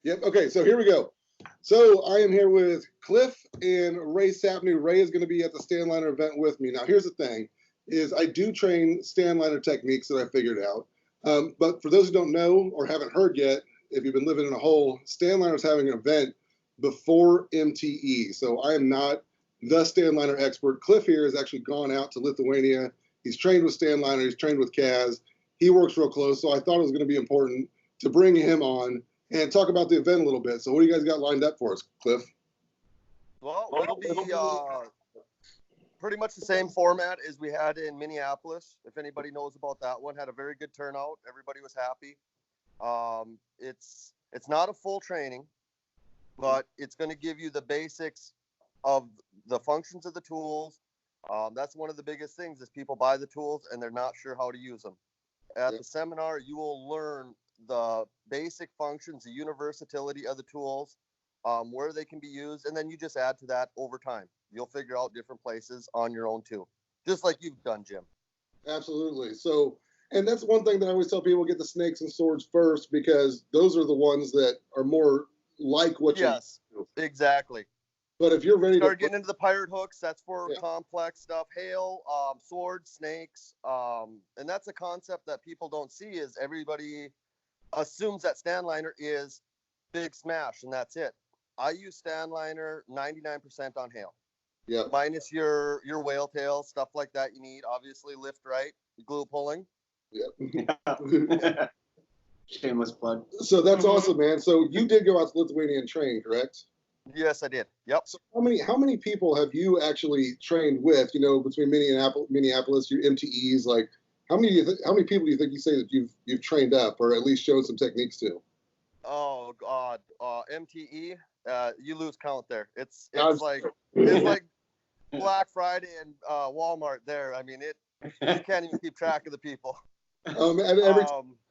Yep. Okay. So here we go. So I am here with Cliff and Ray Sapney. Ray is going to be at the Stanliner event with me. Now, here's the thing: is I do train Stanliner techniques that I figured out. But for those who don't know or haven't heard yet, if you've been living in a hole, Stanliner is having an event before MTE. So I am not the Stanliner expert. Cliff here has actually gone out to Lithuania. He's trained with Stanliner. He's trained with Kaz. He works real close. So I thought it was going to be important to bring him on and talk about the event a little bit. So what do you guys got lined up for us, Cliff? Well, it'll be pretty much the same format as we had in Minneapolis. If anybody knows about that one, had a very good turnout. Everybody was happy. It's not a full training, but it's going to give you the basics of the functions of the tools. That's one of the biggest things is people buy the tools and they're not sure how to use them. At the seminar, you will learn the basic functions, the universality of the tools, where they can be used, and then you just add to that over time. You'll figure out different places on your own too, just like you've done, Jim. Absolutely. So, and that's one thing that I always tell people: get the snakes and swords first, because those are the ones that are more like what you do. Exactly. But if you're ready to getting into the pirate hooks, that's for complex stuff. Hail, swords, snakes, and that's a concept that people don't see. Is everybody assumes that Stanliner is big smash and that's it. I use Stanliner 99% on hail. Yeah. Minus your whale tail, stuff like that you need. Obviously lift right, glue pulling. Yeah. Shameless plug. So that's awesome, man. So you did go out to Lithuania and train, correct? Yes, I did. Yep. So how many people have you actually trained with, between Minneapolis, your MTEs, like how many people do you think you say that you've trained up or at least shown some techniques to? Oh God, MTE, you lose count there. It's like Black Friday and Walmart there. I mean, you can't even keep track of the people. And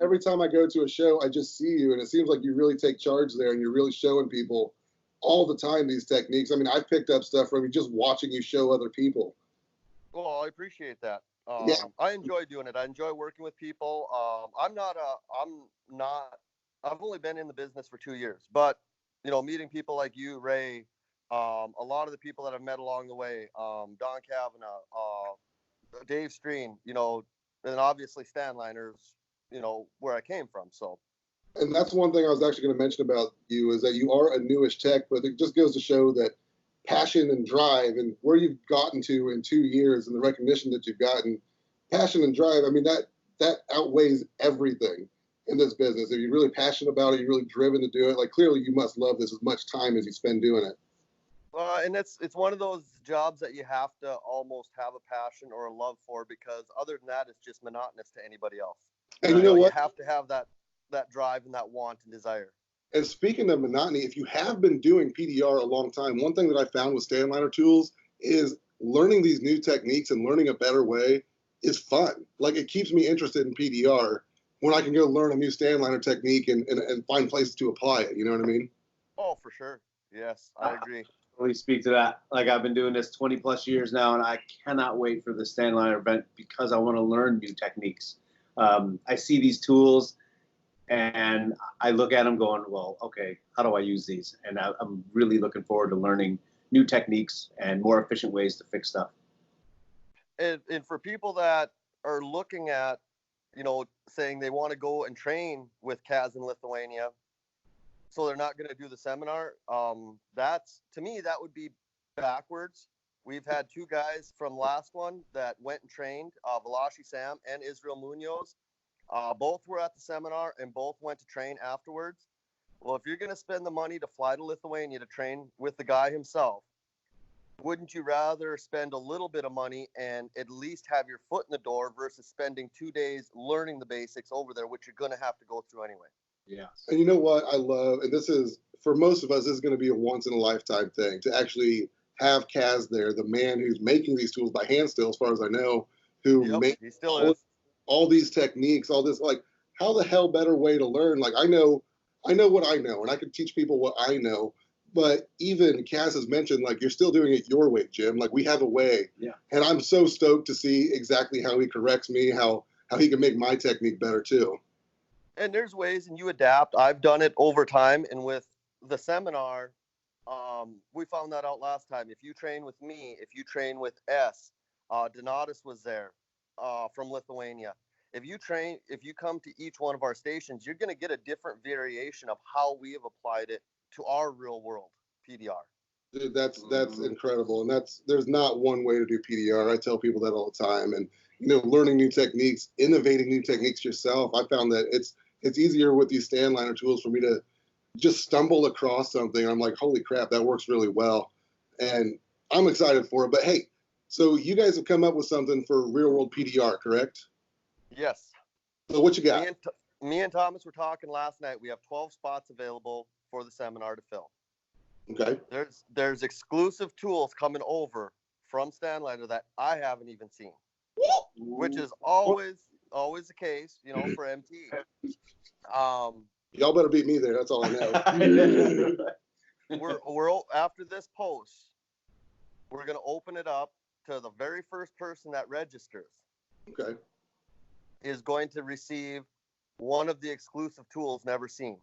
every time I go to a show, I just see you, and it seems like you really take charge there, and you're really showing people all the time these techniques. I mean, I've picked up stuff from you just watching you show other people. Well, I appreciate that. I enjoy doing it. I enjoy working with people. I've only been in the business for 2 years, but meeting people like you, Ray, a lot of the people that I've met along the way, Don Kavanagh, Dave Streen, and obviously Stanliner's, where I came from. So. And that's one thing I was actually going to mention about you is that you are a newish tech, but it just goes to show that passion and drive and where you've gotten to in 2 years and the recognition that you've gotten, passion and drive, I mean, that outweighs everything in this business. If you're really passionate about it, you're really driven to do it, like clearly you must love this as much time as you spend doing it. And it's one of those jobs that you have to almost have a passion or a love for, because other than that, it's just monotonous to anybody else. And you know what? You have to have that drive and that want and desire. And speaking of monotony, if you have been doing PDR a long time, one thing that I found with Stanliner tools is learning these new techniques and learning a better way is fun. Like, it keeps me interested in PDR when I can go learn a new Stanliner technique and find places to apply it. You know what I mean? Oh, for sure. Yes, I agree. Really speak to that. Like, I've been doing this 20 plus years now, and I cannot wait for the Stanliner event because I want to learn new techniques. I see these tools and I look at them going, well, okay, how do I use these? And I'm really looking forward to learning new techniques and more efficient ways to fix stuff. And for people that are looking at, saying they want to go and train with Kaz in Lithuania, so they're not going to do the seminar, to me, that would be backwards. We've had 2 guys from last one that went and trained, Valashi Sam and Israel Munoz. Both were at the seminar and both went to train afterwards. Well, if you're going to spend the money to fly to Lithuania to train with the guy himself, wouldn't you rather spend a little bit of money and at least have your foot in the door versus spending 2 days learning the basics over there, which you're going to have to go through anyway? Yeah. And you know what I love, and this is, for most of us, this is going to be a once in a lifetime thing, to actually have Kaz there, the man who's making these tools by hand still, as far as I know, who makes all these techniques, all this, like, how the hell better way to learn? Like, I know what I know, and I can teach people what I know, but even Kaz has mentioned, like, you're still doing it your way, Jim. Like, we have a way. Yeah. And I'm so stoked to see exactly how he corrects me, how he can make my technique better too. And there's ways, and you adapt. I've done it over time, and with the seminar, we found that out last time. If you train with me, if you train with Donatas was there from Lithuania. If you come to each one of our stations, you're going to get a different variation of how we have applied it to our real world PDR. Dude, that's incredible, and there's not one way to do PDR. I tell people that all the time, and learning new techniques, innovating new techniques yourself. I found that it's easier with these Stanliner tools for me to just stumble across something. I'm like, holy crap, that works really well, and I'm excited for it. But hey, so you guys have come up with something for real world PDR, correct? Yes. So what you got? Me and Thomas were talking last night. We have 12 spots available for the seminar to fill. Okay. There's exclusive tools coming over from Stanliner that I haven't even seen, which is always the case, for MTE. Y'all better beat me there. That's all I know. we're after this post, we're gonna open it up to the very first person that registers. Okay. Is going to receive one of the exclusive tools never seen.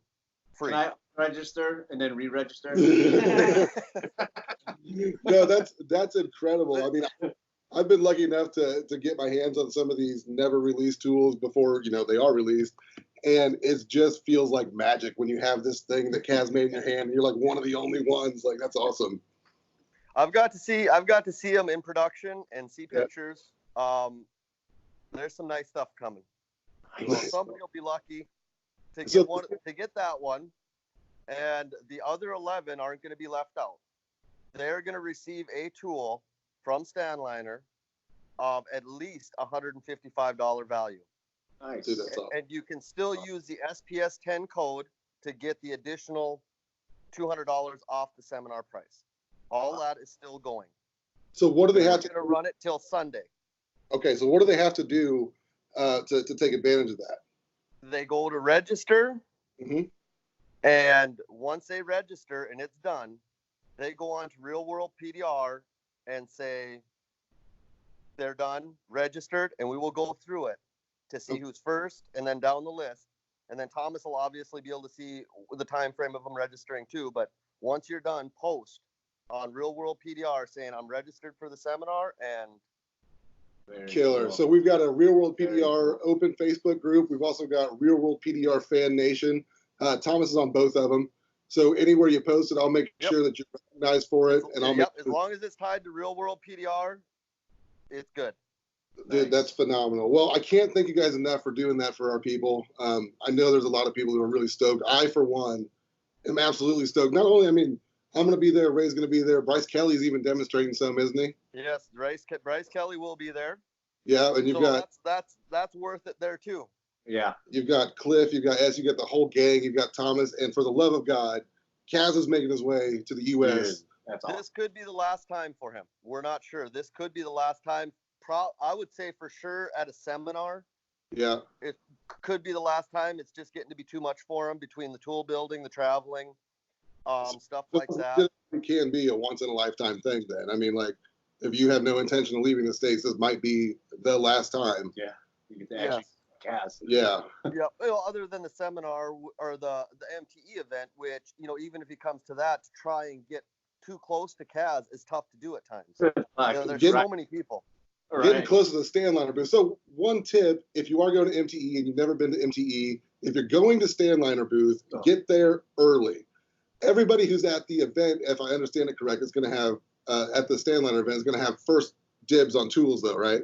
Free. Can I register and then re-register? No, that's incredible. I mean, I've been lucky enough to get my hands on some of these never released tools before they are released, and it just feels like magic when you have this thing that Kaz made in your hand and you're like one of the only ones. Like, that's awesome. I've got to see them in production and see pictures. There's some nice stuff coming. So somebody will be lucky to get that one, and the other 11 aren't going to be left out. They're going to receive a tool from Stanliner of at least $155 value. Nice. Dude, that's awesome. And you can still use the SPS 10 code to get the additional $200 off the seminar price. All that is still going. So what do they have to run it till Sunday? Okay, so what do they have to do to take advantage of that? They go to register, and once they register and it's done, they go on to Real World PDR and say they're done, registered, and we will go through it to see who's first and then down the list. And then Thomas will obviously be able to see the time frame of them registering too. But once you're done, post on Real World PDR saying I'm registered for the seminar, and killer. Cool. So we've got a Real World PDR open Facebook group. We've also got Real World PDR Fan Nation. Thomas is on both of them. So anywhere you post it, I'll make sure that you're recognized for it. And I'll as long as it's tied to Real World PDR, it's good. Dude, that's phenomenal. Well, I can't thank you guys enough for doing that for our people. I know there's a lot of people who are really stoked. I, for one, am absolutely stoked. Not only, I'm going to be there. Ray's going to be there. Bryce Kelly's even demonstrating some, isn't he? Yes, Bryce Kelly will be there. Yeah, and you've got that's worth it there too. Yeah, you've got Cliff, you've got S, you got the whole gang, you've got Thomas, and for the love of God, Kaz is making his way to the U.S. That's awesome. This could be the last time for him. We're not sure. This could be the last time. I would say for sure at a seminar. Yeah. It could be the last time. It's just getting to be too much for him between the tool building, the traveling, stuff like that. It can be a once in a lifetime thing then. If you have no intention of leaving the States, this might be the last time. Yeah. You get to actually cast. Yeah. Yeah. Well, other than the seminar or the MTE event, which, even if he comes to that, to try and get too close to Kaz is tough to do at times. There's so many people. Getting close to the Stanliner booth. So one tip, if you are going to MTE and you've never been to MTE, if you're going to Stanliner booth, get there early. Everybody who's at the event, if I understand it correct, is going to have, at the Stanliner event, is going to have first dibs on tools though, right?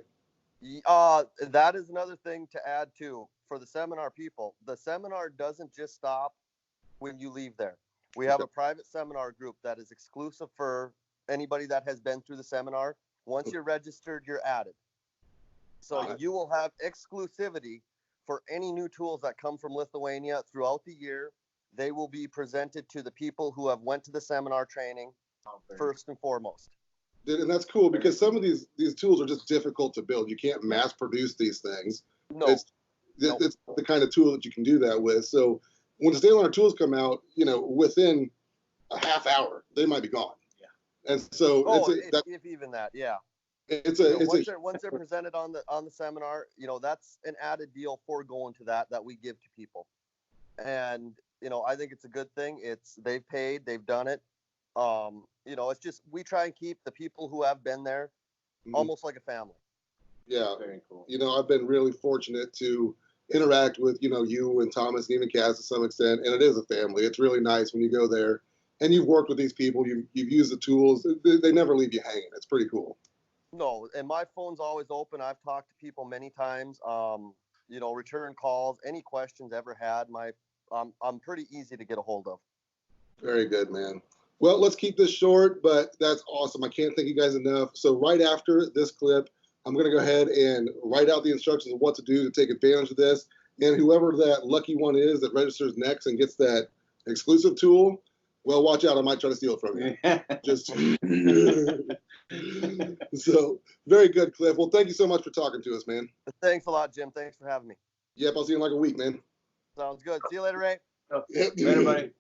That is another thing to add too for the seminar people. The seminar doesn't just stop when you leave there. We have a private seminar group that is exclusive for anybody that has been through the seminar. Once you're registered, you're added. So you will have exclusivity for any new tools that come from Lithuania throughout the year. They will be presented to the people who have went to the seminar training first and foremost. And that's cool because some of these tools are just difficult to build. You can't mass produce these things. No. It's the kind of tool that you can do that with. So when the Stanliner tools come out, within a half hour, they might be gone. Yeah. And so if even that, yeah. Once they're presented on the seminar, that's an added deal for going to that we give to people. And I think it's a good thing. They've paid, they've done it. It's just we try and keep the people who have been there almost like a family. Yeah, Very cool. I've been really fortunate to interact with you and Thomas and even Kaz to some extent, and it is a family. It's really nice when you go there and you've worked with these people. You've used the tools. They never leave you hanging. It's pretty cool. No, and my phone's always open. I've talked to people many times. Return calls, any questions ever had. I'm pretty easy to get a hold of. Very good, man. Well, let's keep this short, but that's awesome. I can't thank you guys enough. So right after this clip, I'm going to go ahead and write out the instructions of what to do to take advantage of this. And whoever that lucky one is that registers next and gets that exclusive tool, well, watch out. I might try to steal it from you. Just so very good, Cliff. Well, thank you so much for talking to us, man. Thanks a lot, Jim. Thanks for having me. Yep, I'll see you in like a week, man. Sounds good. See you later, Ray. Later, buddy.